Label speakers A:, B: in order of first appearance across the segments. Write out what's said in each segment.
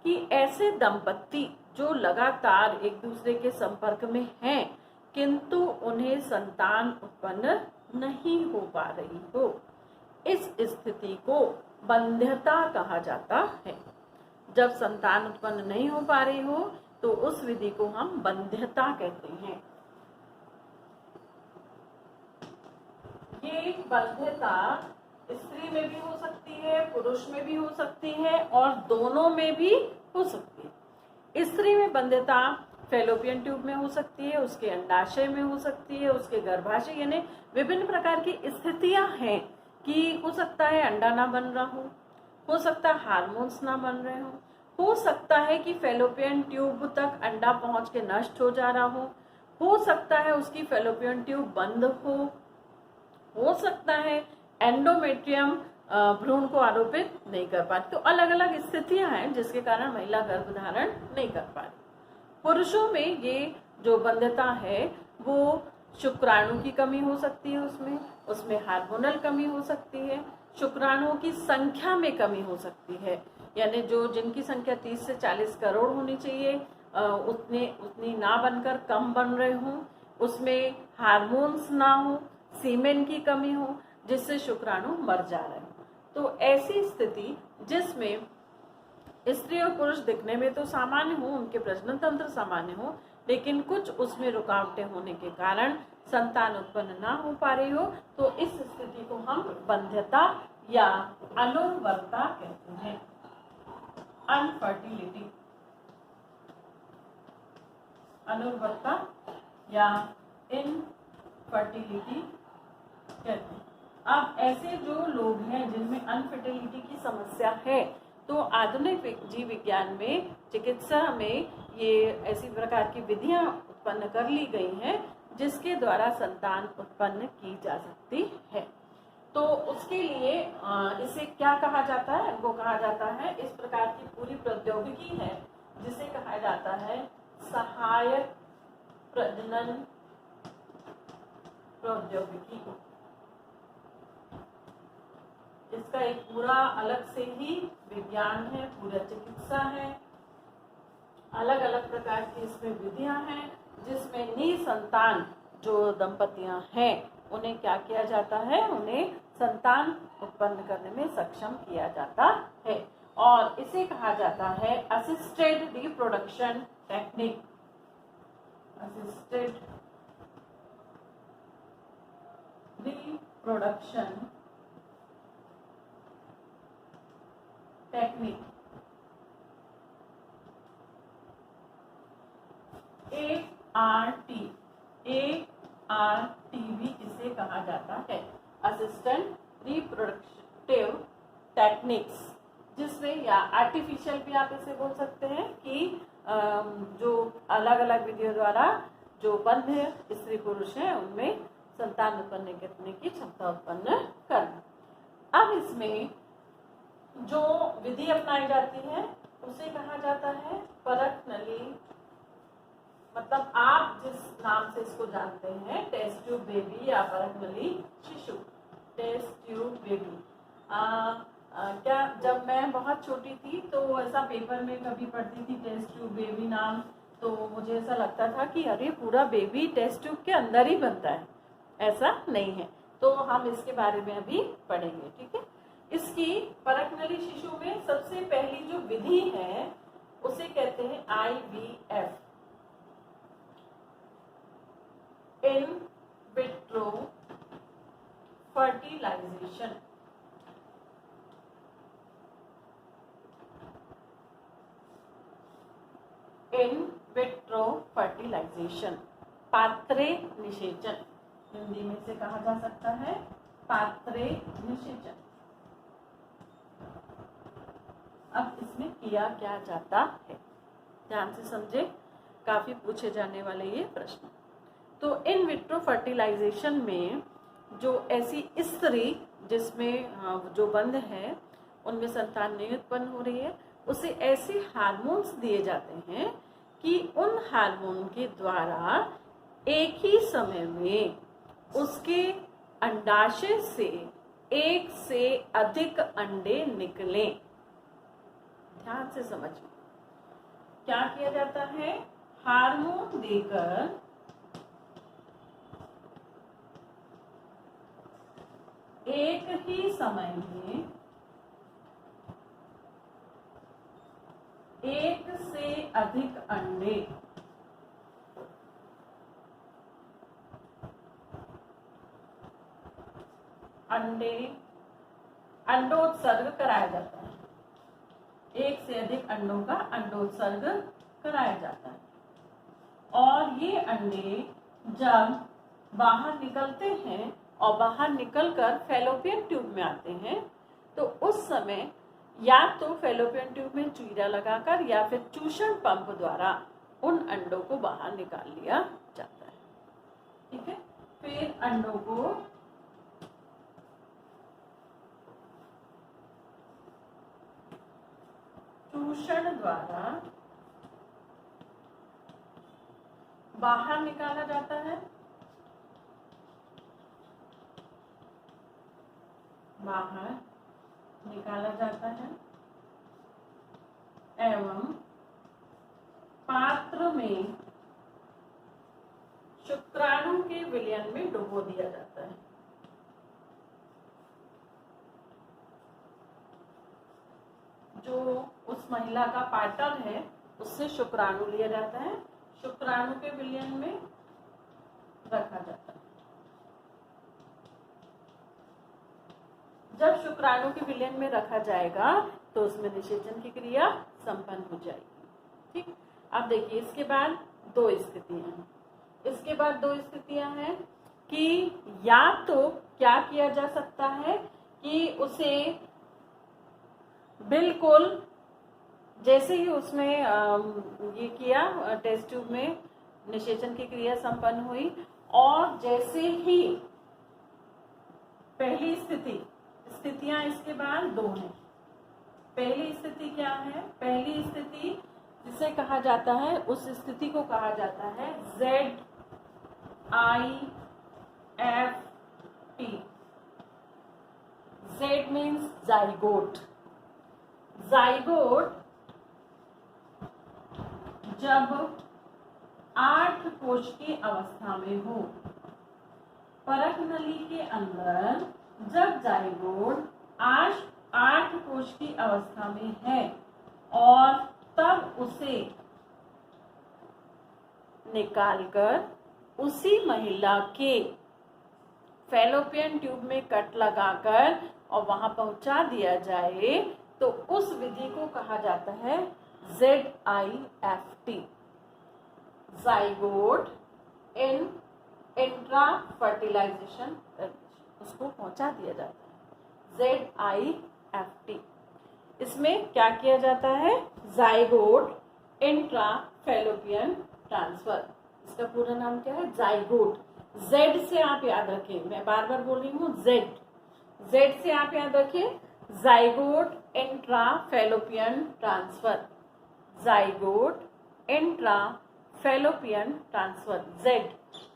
A: कि ऐसे दंपत्ति जो लगातार एक दूसरे के संपर्क में हैं किंतु उन्हें संतान उत्पन्न नहीं हो पा रही हो, इस स्थिति को बंध्यता कहा जाता है। जब संतान उत्पन्न नहीं हो पा रही हो तो उस विधि को हम बंध्यता कहते हैं। ये बंध्यता स्त्री में भी हो सकती है, पुरुष में भी हो सकती है और दोनों में भी हो सकती है। स्त्री में बंध्यता फैलोपियन ट्यूब में हो सकती है, उसके अंडाशय में हो सकती है, उसके गर्भाशय, यानी विभिन्न प्रकार की स्थितियां हैं कि हो सकता है अंडा ना बन रहा हो सकता है हार्मोन्स ना बन रहे हो सकता है कि फैलोपियन ट्यूब तक अंडा पहुंच के नष्ट हो जा रहा हो सकता है उसकी फैलोपियन ट्यूब बंद हो सकता है एंडोमेट्रियम भ्रूण को आरोपित नहीं कर पाती। तो अलग अलग स्थितियां हैं जिसके कारण महिला गर्भधारण नहीं कर पाती। पुरुषों में ये जो बंध्यता है वो शुक्राणु की कमी हो सकती है, उसमें हार्मोनल कमी हो सकती है, शुक्राणुओं की संख्या में कमी हो सकती है, यानी जो जिनकी संख्या 30 से 40 करोड़ होनी चाहिए उतनी ना बनकर कम बन रहे हों, उसमें हार्मोन्स ना हो, सीमेन की कमी हो जिससे शुक्राणु मर जा रहे हो। तो ऐसी स्थिति जिसमें स्त्री और पुरुष दिखने में तो सामान्य हो, उनके प्रजनन तंत्र सामान्य हो, लेकिन कुछ उसमें रुकावटें होने के कारण संतान उत्पन्न ना हो पा रही हो, तो इस स्थिति को हम बंध्यता या अनुर्वरता कहते हैं, अनफर्टिलिटी, अनुर्वरता या इनफर्टिलिटी कहते हैं। अब ऐसे जो लोग हैं जिनमें अनफर्टिलिटी की समस्या है, तो आधुनिक जीव विज्ञान में, चिकित्सा में ये ऐसी प्रकार की विधियां उत्पन्न कर ली गई हैं जिसके द्वारा संतान उत्पन्न की जा सकती है। तो उसके लिए इसे क्या कहा जाता है? इनको कहा जाता है, इस प्रकार की पूरी प्रौद्योगिकी है जिसे कहा जाता है सहायक प्रजनन प्रौद्योगिकी। इसका एक पूरा अलग से ही विज्ञान है, पूरा चिकित्सा है, अलग अलग प्रकार की इसमें विधियां हैं जिसमें निसंतान जो दंपतियां हैं उन्हें क्या किया जाता है, उन्हें संतान उत्पन्न करने में सक्षम किया जाता है और इसे कहा जाता है assisted reproduction technique. Assisted reproduction technique, ART भी इसे कहा जाता है, असिस्टेंट रिप्रोडक्टिव टेक्निक्स, जिसमें या आर्टिफिशियल भी आप इसे बोल सकते हैं कि जो अलग अलग विधियों द्वारा जो बंध्य स्त्री पुरुष हैं उनमें संतान उत्पन्न करने की क्षमता उत्पन्न करना। अब इसमें जो विधि अपनाई जाती है उसे कहा जाता है परक नली, मतलब आप जिस नाम से इसको जानते हैं टेस्ट ट्यूब बेबी या परक नली शिशु, टेस्ट ट्यूब बेबी। क्या जब मैं बहुत छोटी थी तो ऐसा पेपर में कभी पढ़ती थी टेस्ट ट्यूब बेबी नाम, तो मुझे ऐसा लगता था कि अरे पूरा बेबी टेस्ट ट्यूब के अंदर ही बनता है, ऐसा नहीं है। तो हम इसके बारे में अभी पढ़ेंगे, ठीक है। इसकी परक नली शिशु में सबसे पहली जो विधि है उसे कहते हैं IVF, in vitro fertilisation. In vitro fertilisation, पात्रे निषेचन, हिंदी में से कहा जा सकता है पात्रे निषेचन। अब इसमें किया क्या जाता है, ध्यान से समझे, काफी पूछे जाने वाले ये प्रश्न। तो इन विट्रो फर्टिलाइजेशन में जो ऐसी स्त्री जिसमें जो बंध है उनमें संतान नहीं उत्पन्न हो रही है, उसे ऐसे हार्मोन्स दिए जाते हैं कि उन हार्मोन के द्वारा एक ही समय में उसके अंडाशय से एक से अधिक अंडे निकलें। ध्यान से समझिए, क्या किया जाता है, हार्मोन देकर एक ही समय में एक से अधिक अंडोत्सर्ग कराया जाता है। एक से अधिक अंडों का अंडोत्सर्ग कराया जाता है और ये अंडे जब बाहर निकलते हैं और बाहर निकलकर फैलोपियन ट्यूब में आते हैं तो उस समय या तो फैलोपियन ट्यूब में चूरा लगाकर या फिर चूषण पंप द्वारा उन अंडों को बाहर निकाल लिया जाता है। ठीक है, फिर अंडों को चूषण द्वारा बाहर निकाला जाता है, एवं पात्र में शुक्राणु के विलयन में डुबो दिया जाता है। जो उस महिला का पार्टनर है उससे शुक्राणु लिया जाता है, शुक्राणु के विलयन में रखा जाता है। जब शुक्राणु के विलयन में रखा जाएगा तो उसमें निषेचन की क्रिया संपन्न हो जाएगी। ठीक, अब देखिए इसके बाद दो स्थितियां हैं कि या तो क्या किया जा सकता है कि उसे बिल्कुल जैसे ही उसमें ये किया टेस्ट ट्यूब में निषेचन की क्रिया संपन्न हुई और जैसे ही पहली स्थितियां इसके बाद दो हैं। पहली स्थिति क्या है, पहली स्थिति जिसे कहा जाता है उस स्थिति को कहा जाता है ZIFT। Z means zygote. Zygote जब 8 कोश की अवस्था में हो, परक नली के अंदर जब जाइगोट 8 कोश की अवस्था में है और तब उसे निकालकर उसी महिला के फैलोपियन ट्यूब में कट लगाकर और वहां पहुंचा दिया जाए तो उस विधि को कहा जाता है ZIFT, zygote in intra fertilization, उसको पहुंचा दिया जाता है ZIFT। इसमें क्या किया जाता है, जाइगोट इंट्रा फैलोपियन ट्रांसफर। इसका पूरा नाम क्या है, जाइगोट। Z से आप याद रखें, मैं बार बार बोल रही हूँ Z से आप याद रखें, zygote intra fallopian transfer, zygote intra fallopian transfer.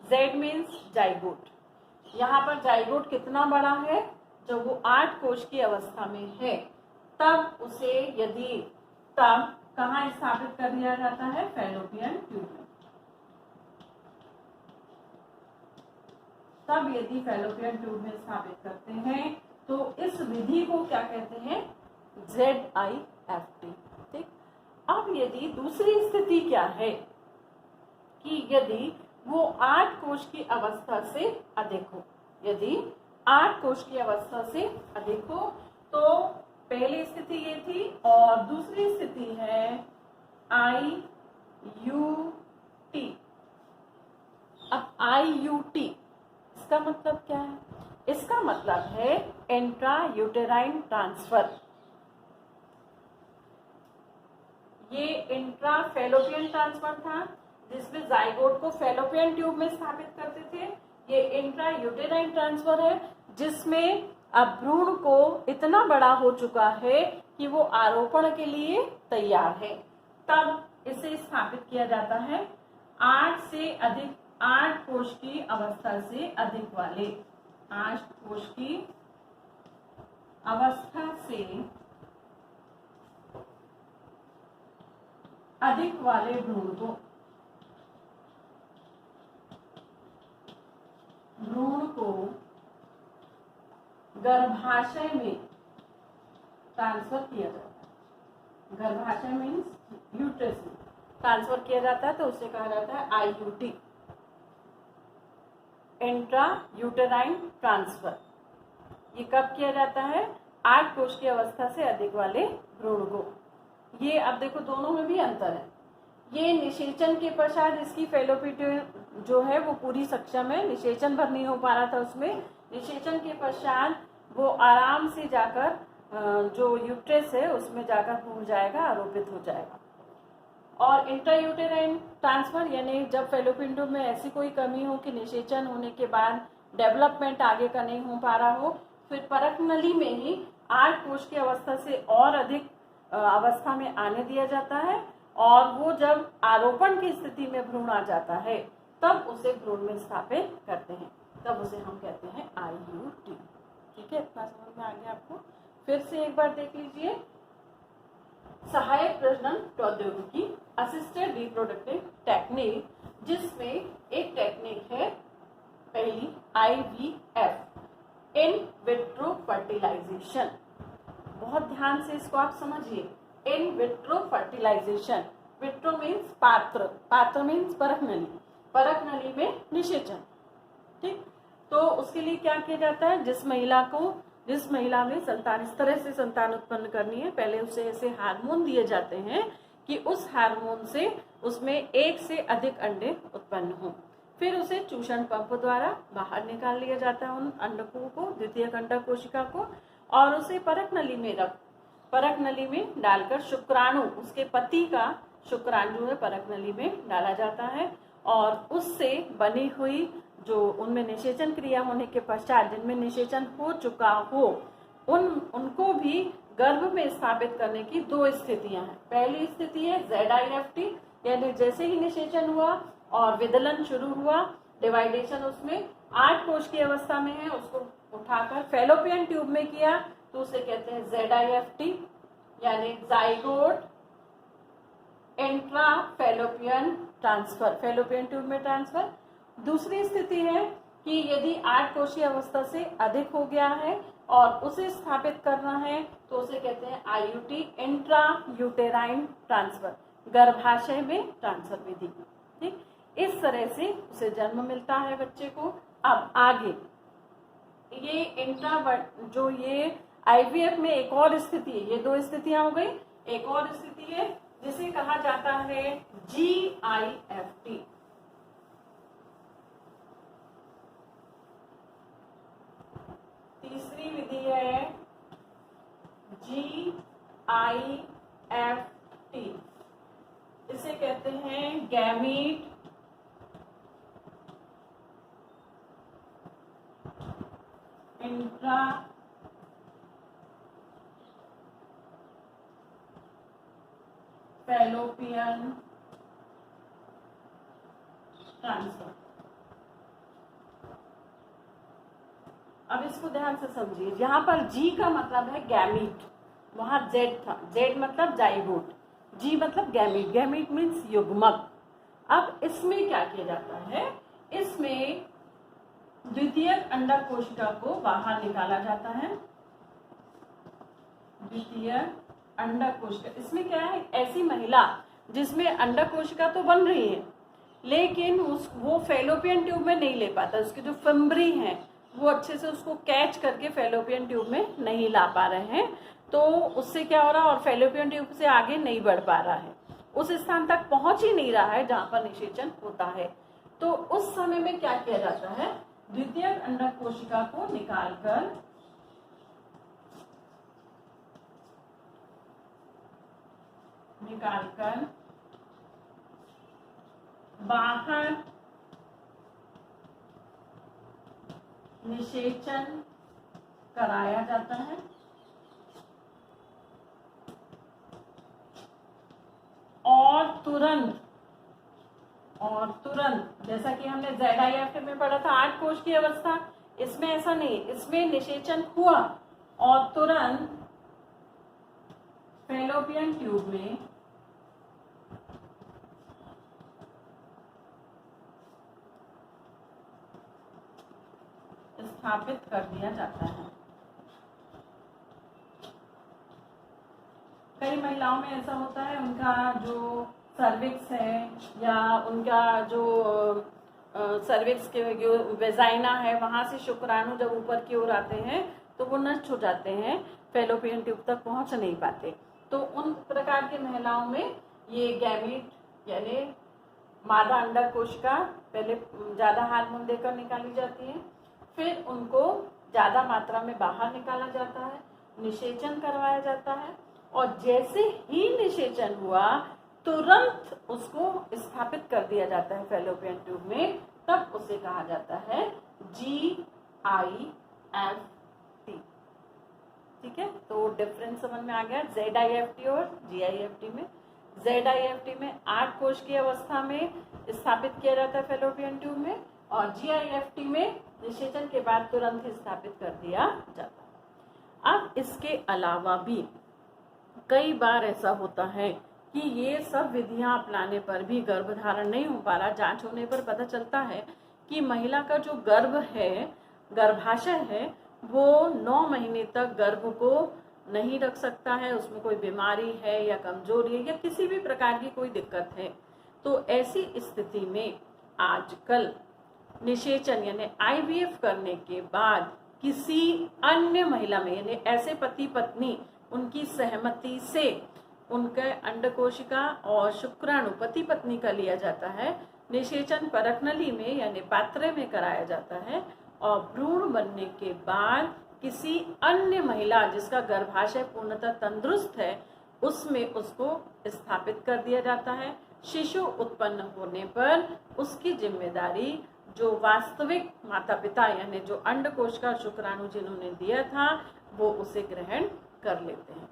A: Z means zygote. यहाँ पर जाइगोट कितना बड़ा है, जब वो 8 कोश की अवस्था में है तब उसे तब कहाँ स्थापित कर दिया जाता है, फैलोपियन ट्यूब में। तब यदि फैलोपियन ट्यूब में स्थापित करते हैं तो इस विधि को क्या कहते हैं, ZIFT। ठीक, अब यदि दूसरी स्थिति क्या है कि यदि वो 8 कोश की अवस्था से अधिक हो, यदि 8 कोश की अवस्था से अधिक हो तो पहली स्थिति ये थी और दूसरी स्थिति है IUT। अब IUT इसका मतलब क्या है, इसका मतलब है इंट्रा यूटेराइन ट्रांसफर। ये इंट्रा फैलोपियन ट्रांसफर था जिसमें जाइगोट को फैलोपियन ट्यूब में स्थापित करते थे। ये इंट्रा यूटेराइन ट्रांसफर है जिसमें अब भ्रूण को इतना बड़ा हो चुका है कि वो आरोपण के लिए तैयार है। तब इसे स्थापित किया जाता है 8 कोश की अवस्था से अधिक वाले, 8 कोश की अवस्था से अधिक वाले भ्रूण को गर्भाशय में ट्रांसफर किया जाता है। गर्भाशय मीन्स यूट्रस में ट्रांसफर किया जाता है, तो उसे कहा जाता है IUT, इंट्रा यूटेराइन ट्रांसफर। ये कब किया जाता है? 8 कोष की अवस्था से अधिक वाले भ्रूण को। ये अब देखो दोनों में भी अंतर है। ये निषेचन के पश्चात इसकी फेलोपियन जो है वो पूरी सक्षम है, निषेचन भर नहीं हो पा रहा था उसमें। निषेचन के पश्चात वो आराम से जाकर जो यूट्रस है उसमें जाकर फूल जाएगा, आरोपित हो जाएगा। और इंट्रायूटेराइन ट्रांसफर यानी जब फेलोपियन ट्यूब में ऐसी कोई कमी हो कि निषेचन होने के बाद डेवलपमेंट आगे का नहीं हो पा रहा हो, फिर परक नली में ही 8 कोष की अवस्था से और अधिक अवस्था में आने दिया जाता है, और वो जब आरोपण की स्थिति में भ्रूण आ जाता है तब उसे भ्रूण में स्थापित करते हैं, तब उसे हम कहते हैं IUT। ठीक है, इतना समझ में आ गया आपको? फिर से एक बार देख लीजिए। सहायक प्रजनन प्रौद्योगिकी, असिस्टेड रिप्रोडक्टिव टेक्निक, जिसमें एक टेक्निक है पहली IVF, इन विट्रो फर्टिलाइजेशन। बहुत ध्यान से इसको आप समझिए। In vitro fertilization, vitro means पात्र, पात्र मीन्स परक नली, परक नली में निषेचन। ठीक, तो उसके लिए क्या किया जाता है? जिस महिला में संतान इस तरह से संतान उत्पन्न करनी है, पहले उसे ऐसे हार्मोन दिए जाते हैं कि उस हार्मोन से उसमें 1 से अधिक अंडे उत्पन्न हो। फिर उसे चूषण पंप द्वारा बाहर निकाल लिया जाता है उन अंडकों को, द्वितीयक अंडक कोशिका को, और उसे परक नली में डालकर शुक्राणु, उसके पति का शुक्राणु है परक नली में डाला जाता है, और उससे बनी हुई जो उनमें निषेचन क्रिया होने के पश्चात जिनमें निषेचन हो चुका हो उनको भी गर्भ में स्थापित करने की 2 स्थितियां हैं। पहली स्थिति है ZIFT, यानी जैसे ही निषेचन हुआ और विदलन शुरू हुआ, डिवाइडेशन उसमें 8 कोष की अवस्था में है, उसको उठाकर फेलोपियन ट्यूब में किया तो उसे कहते हैं ZIFT, यानी zygote intra fallopian transfer, fallopian tube में ट्रांसफर। दूसरी स्थिति है कि यदि 8 कोषीय अवस्था से अधिक हो गया है और उसे स्थापित करना है तो उसे कहते हैं IUT, इंट्रा यूटेराइन ट्रांसफर, गर्भाशय में ट्रांसफर विधि। ठीक, इस तरह से उसे जन्म मिलता है बच्चे को। अब आगे ये जो ये IVF में एक और स्थिति है, ये 2 स्थितियां हो गई। एक और स्थिति है जिसे कहा जाता है GIFT। तीसरी विधि है GIFT, इसे कहते हैं गैमीट इंट्रा फेलोपियन ट्रांसफर। अब इसको ध्यान से समझिए। यहाँ पर G का मतलब है गैमीट, वहां Z था, Z मतलब जाइगोट, G मतलब गैमीट, गैमीट मीन्स युग्मक। अब इसमें क्या किया जाता है? इसमें द्वितीयक अंडक कोशिका को बाहर निकाला जाता है। द्वितीयक अंडक कोशिका, इसमें क्या है? ऐसी महिला जिसमें अंडक कोशिका तो बन रही है लेकिन वो फेलोपियन ट्यूब में नहीं ले पाता, उसके जो फिम्बरी हैं वो अच्छे से उसको कैच करके फेलोपियन ट्यूब में नहीं ला पा रहे हैं, तो उससे क्या हो रहा है? और फेलोपियन ट्यूब से आगे नहीं बढ़ पा रहा है, उस स्थान तक पहुंच ही नहीं रहा है जहां पर निषेचन होता है। तो उस समय में क्या किया जाता है? द्वितीयक अंडक कोशिका को निकालकर बाहर निषेचन कराया जाता है, और तुरंत जैसा कि हमने ZIFT में पढ़ा था 8 कोष की अवस्था, इसमें ऐसा नहीं, इसमें निषेचन हुआ और तुरंत फेलोपियन ट्यूब में स्थापित कर दिया जाता है। कई महिलाओं में ऐसा होता है, उनका जो सर्विक्स है या उनका जो सर्विक्स के जो वेजाइना है, वहाँ से शुक्राणु जब ऊपर की ओर आते हैं तो वो नष्ट हो जाते हैं, फैलोपियन ट्यूब तक पहुँच नहीं पाते। तो उन प्रकार की महिलाओं में ये गैमीट यानी मादा अंडक कोशिका पहले ज़्यादा हार्मोन देकर निकाली जाती है, फिर उनको ज़्यादा मात्रा में बाहर निकाला जाता है, निषेचन करवाया जाता है, और जैसे ही निषेचन हुआ तुरंत उसको स्थापित कर दिया जाता है फैलोपियन ट्यूब में, तब उसे कहा जाता है GIFT। ठीक है, तो डिफरेंस समझ में आ गया ZIFT और GIFT में। ZIFT में 8 कोश की अवस्था में स्थापित किया जाता है फैलोपियन ट्यूब में, और GIFT में निषेचन के बाद तुरंत ही स्थापित कर दिया जाता है। अब इसके अलावा भी कई बार ऐसा होता है कि ये सब विधियां अपनाने पर भी गर्भधारण नहीं हो पा रहा। जांच होने पर पता चलता है कि महिला का जो गर्भ है, गर्भाशय है, वो 9 महीने तक गर्भ को नहीं रख सकता है, उसमें कोई बीमारी है या कमजोरी है या किसी भी प्रकार की कोई दिक्कत है। तो ऐसी स्थिति में आजकल निषेचन यानी IVF करने के बाद किसी अन्य महिला में यानी ऐसे पति पत्नी उनकी सहमति से उनके अंडकोशिका और शुक्राणु पति पत्नी का लिया जाता है, निषेचन परकनली में यानी पात्रे में कराया जाता है, और भ्रूण बनने के बाद किसी अन्य महिला जिसका गर्भाशय पूर्णतः तंदुरुस्त है उसमें उसको स्थापित कर दिया जाता है। शिशु उत्पन्न होने पर उसकी जिम्मेदारी जो वास्तविक माता पिता यानी जो अंडकोश का शुक्राणु जिन्होंने दिया था वो उसे ग्रहण कर लेते हैं।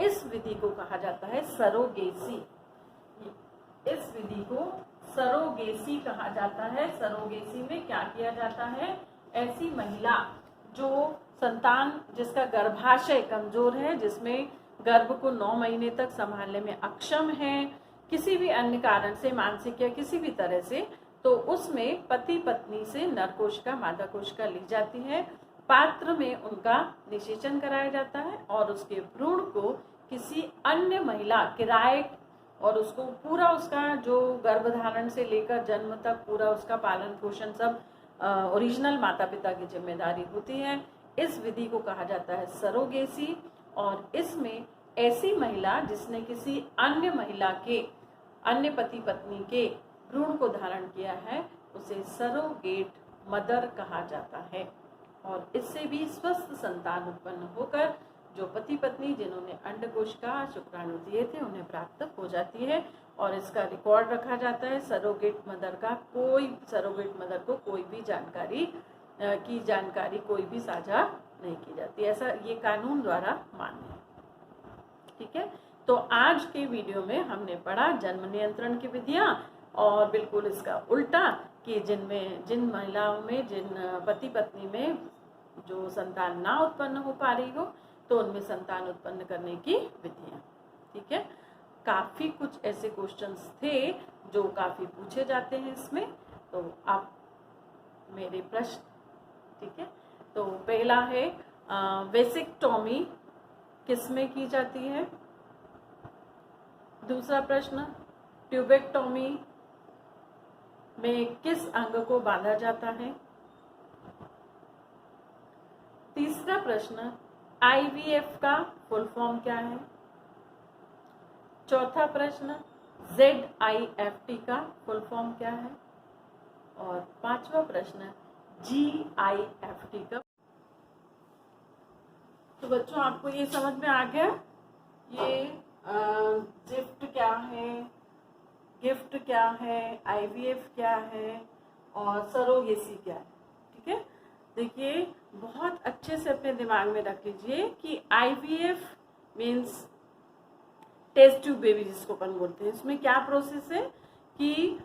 A: इस विधि को कहा जाता है सरोगेसी। इस विधि को सरोगेसी कहा जाता है। सरोगेसी में क्या किया जाता है, ऐसी महिला जो संतान जिसका गर्भाशय कमजोर है, जिसमें गर्भ को 9 महीने तक संभालने में अक्षम है किसी भी अन्य कारण से, मानसिक या किसी भी तरह से, तो उसमें पति पत्नी से नर कोशिका मादा कोशिका ली जाती है, पात्र में उनका निषेचन कराया जाता है और उसके भ्रूण को किसी अन्य महिला किराए और उसको पूरा उसका जो गर्भधारण से लेकर जन्म तक पूरा उसका पालन पोषण सब ओरिजिनल माता पिता की जिम्मेदारी होती है। इस विधि को कहा जाता है सरोगेसी, और इसमें ऐसी महिला जिसने किसी अन्य महिला के अन्य पति पत्नी के भ्रूण को धारण किया है उसे सरोगेट मदर कहा जाता है, और इससे भी स्वस्थ संतान उत्पन्न होकर जो पति पत्नी जिन्होंने अंडकोश का शुक्राणु दिए थे उन्हें प्राप्त हो जाती है, और इसका रिकॉर्ड रखा जाता है। सरोगेट मदर को कोई भी जानकारी कोई भी साझा नहीं की जाती, ऐसा ये कानून द्वारा मान्य है। ठीक है, तो आज के वीडियो में हमने पढ़ा जन्म नियंत्रण की विधियां, और बिल्कुल इसका उल्टा कि जिन महिलाओं में जिन पति पत्नी में जो संतान ना उत्पन्न हो पा रही हो तो उनमें संतान उत्पन्न करने की विधियां। ठीक है, काफी कुछ ऐसे क्वेश्चंस थे जो काफी पूछे जाते हैं इसमें, तो आप मेरे प्रश्न। ठीक है, तो पहला है वेसिक्टोमी किसमें की जाती है। दूसरा प्रश्न, ट्यूबेक्टोमी में किस अंग को बांधा जाता है। तीसरा प्रश्न, IVF का फुल फॉर्म क्या है। चौथा प्रश्न, ZIFT का फुल फॉर्म क्या है। और पांचवा प्रश्न, GIFT का। तो बच्चों आपको ये समझ में आ गया, ये गिफ्ट क्या है, गिफ्ट क्या है, IVF क्या है और सरोगेसी क्या है। ठीक है, देखिए बहुत अच्छे से अपने दिमाग में रख लीजिए कि IVF means test tube baby जिसको अपन बोलते हैं। इसमें क्या प्रोसेस है कि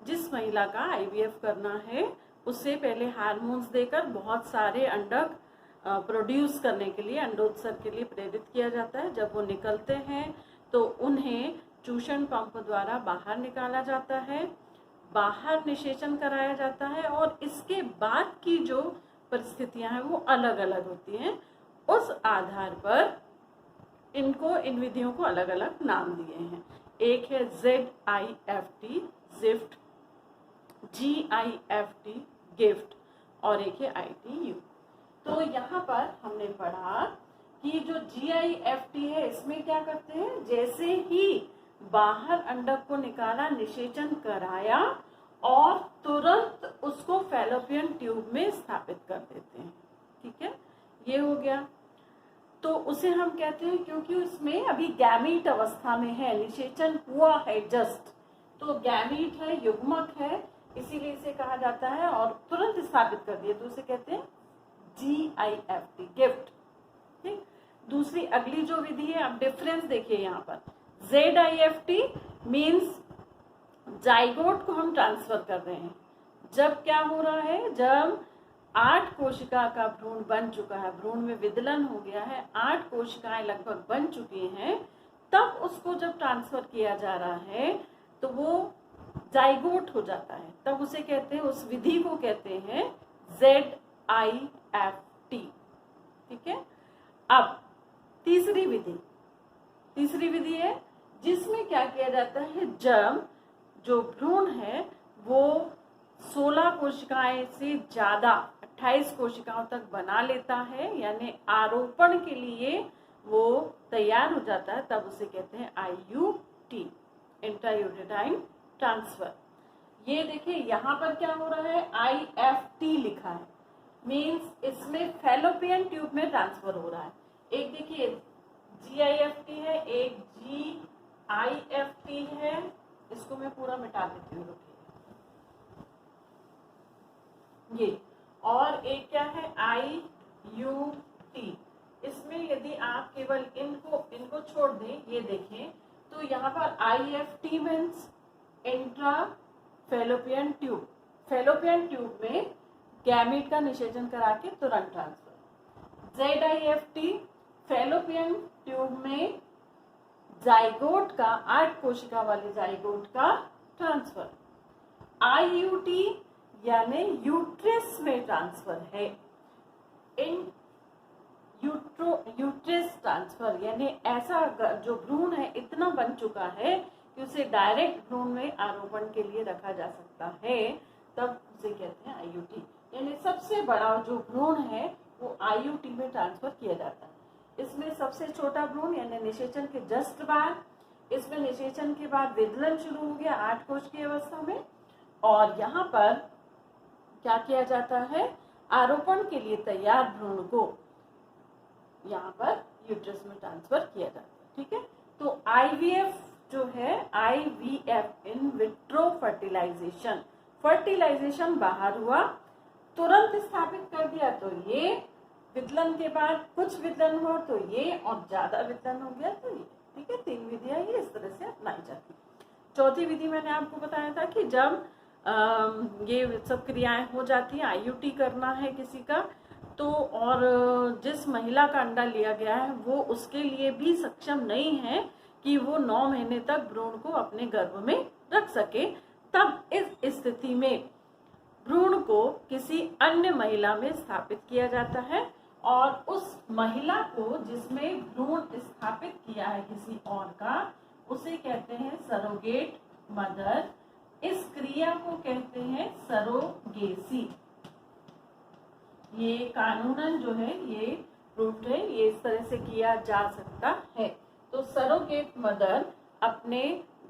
A: जिस महिला का IVF करना है उससे पहले हार्मोन्स देकर बहुत सारे अंडक प्रोड्यूस करने के लिए अंडोत्सर्ग के लिए प्रेरित किया जाता है। जब वो निकलते हैं तो उन्हें चूषण पंप द्वारा बाहर निकाला जाता है, बाहर निषेचन कराया जाता है, और इसके बाद की जो परिस्थितियां हैं वो अलग अलग होती हैं। उस आधार पर इन विधियों को अलग अलग नाम दिए हैं। एक है ZIFT जिफ्ट, GIFT गिफ्ट, और एक है ITU। तो यहाँ पर हमने पढ़ा कि जो GIFT है इसमें क्या करते हैं, जैसे ही बाहर अंडक को निकाला, निषेचन कराया और तुरंत उसको फैलोपियन ट्यूब में स्थापित कर देते हैं। ठीक है, ये हो गया। तो उसे हम कहते हैं, क्योंकि उसमें अभी गैमीट अवस्था में है, निषेचन हुआ है जस्ट, तो गैमीट है, युग्मक है, इसीलिए इसे कहा जाता है, और तुरंत स्थापित कर दिए तो उसे कहते हैं GIFT गिफ्ट। ठीक, दूसरी अगली जो विधि है, अब डिफरेंस देखिए यहाँ पर, ZIFT मीन्स जाइगोट को हम ट्रांसफर कर रहे हैं। जब क्या हो रहा है, जब 8 कोशिका का भ्रूण बन चुका है, भ्रूण में विदलन हो गया है, 8 कोशिकाएं लगभग बन चुकी हैं, तब उसको जब ट्रांसफर किया जा रहा है तो वो जाइगोट हो जाता है, तब उसे कहते हैं, उस विधि को कहते हैं ZIFT। ठीक है, अब तीसरी विधि है जिसमें क्या किया जाता है, जब जो भ्रूण है वो 16 कोशिकाएं से ज्यादा 28 कोशिकाओं तक बना लेता है, यानी आरोपण के लिए वो तैयार हो जाता है, तब उसे कहते हैं IUT, इंट्रायूटेराइन ट्रांसफर। ये देखिए यहाँ पर क्या हो रहा है, IFT लिखा है, मीन्स इसमें फैलोपियन ट्यूब में ट्रांसफर हो रहा है। एक देखिए GIFT है, एक GIFT है, इसको मैं पूरा मिटा देती हूँ, ये, और एक क्या है IUT। इसमें यदि आप केवल इनको छोड़ दें, ये देखें तो यहाँ पर IFT means intra fallopian tube, fallopian tube में गैमीट का निषेचन करा के तुरंत ट्रांसफर। ZIFT फैलोपियन ट्यूब में जाइगोट का, 8 कोशिका वाले जाइगोट का ट्रांसफर। IUT यानी यूट्रस में ट्रांसफर है, इन यूट्रस ट्रांसफर, यानी ऐसा जो भ्रूण है इतना बन चुका है कि उसे डायरेक्ट भ्रूण में आरोपण के लिए रखा जा सकता है, तब उसे कहते हैं IUT। यानी सबसे बड़ा जो भ्रूण है वो IUT में ट्रांसफर किया जाता है। इसमें सबसे छोटा भ्रूण यानी निषेचन के जस्ट बाद, इसमें निषेचन के बाद विदलन शुरू हो गया 8 कोश की अवस्था में, और यहाँ पर क्या किया जाता है, आरोपण के लिए तैयार भ्रूण को यहाँ पर यूट्रस में ट्रांसफर किया जाता है। ठीक है, तो IVF जो है, IVF in vitro fertilization, fertilization बाहर हुआ, तुरंत स्थापित कर दिया तो ये, विदलन के बाद कुछ विदलन हुआ तो ये, और ज्यादा विदलन हो गया तो ये। ठीक है, 3 विधियां ये इस तरह से अपनाई जाती। चौथी विधि मैंने आपको बताया था कि जब ये सब क्रियाएं हो जाती हैं, IUT करना है किसी का, तो और जिस महिला का अंडा लिया गया है वो उसके लिए भी सक्षम नहीं है कि वो 9 महीने तक भ्रूण को अपने गर्भ में रख सके, तब इस स्थिति में भ्रूण को किसी अन्य महिला में स्थापित किया जाता है, और उस महिला को जिसमें भ्रूण स्थापित किया है किसी और का, उसे कहते हैं सरोगेट मदर। इस क्रिया को कहते हैं सरोगेसी। ये कानूनन जो है ये प्रूव्ड है, ये इस तरह से किया जा सकता है। तो सरोगेट मदर अपने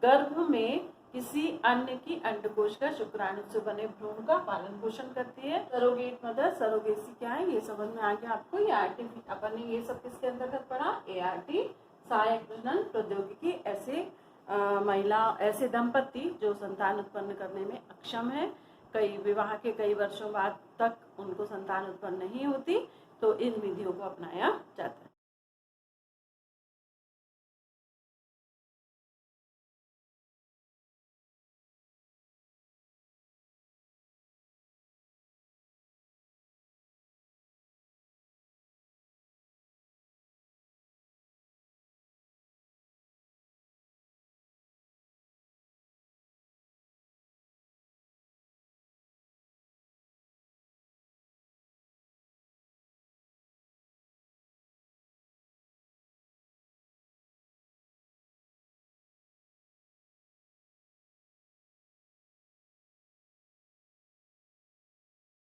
A: गर्भ में किसी अन्य की अंडकोश का शुक्राणु से बने भ्रूण का पालन पोषण करती है। सरोगेट मदर, सरोगेसी क्या है ये समझ में आ गया आपको। ये आरटी अपन ने ये सब किसके अंतर्गत पढ़ा, ART सहायक प्रजनन प्रौद्योगिकी। ऐसे महिला, ऐसे दंपति जो संतान उत्पन्न करने में अक्षम है, कई विवाह के कई वर्षों बाद तक उनको संतान उत्पन्न नहीं होती, तो इन विधियों को अपनाया जाता है।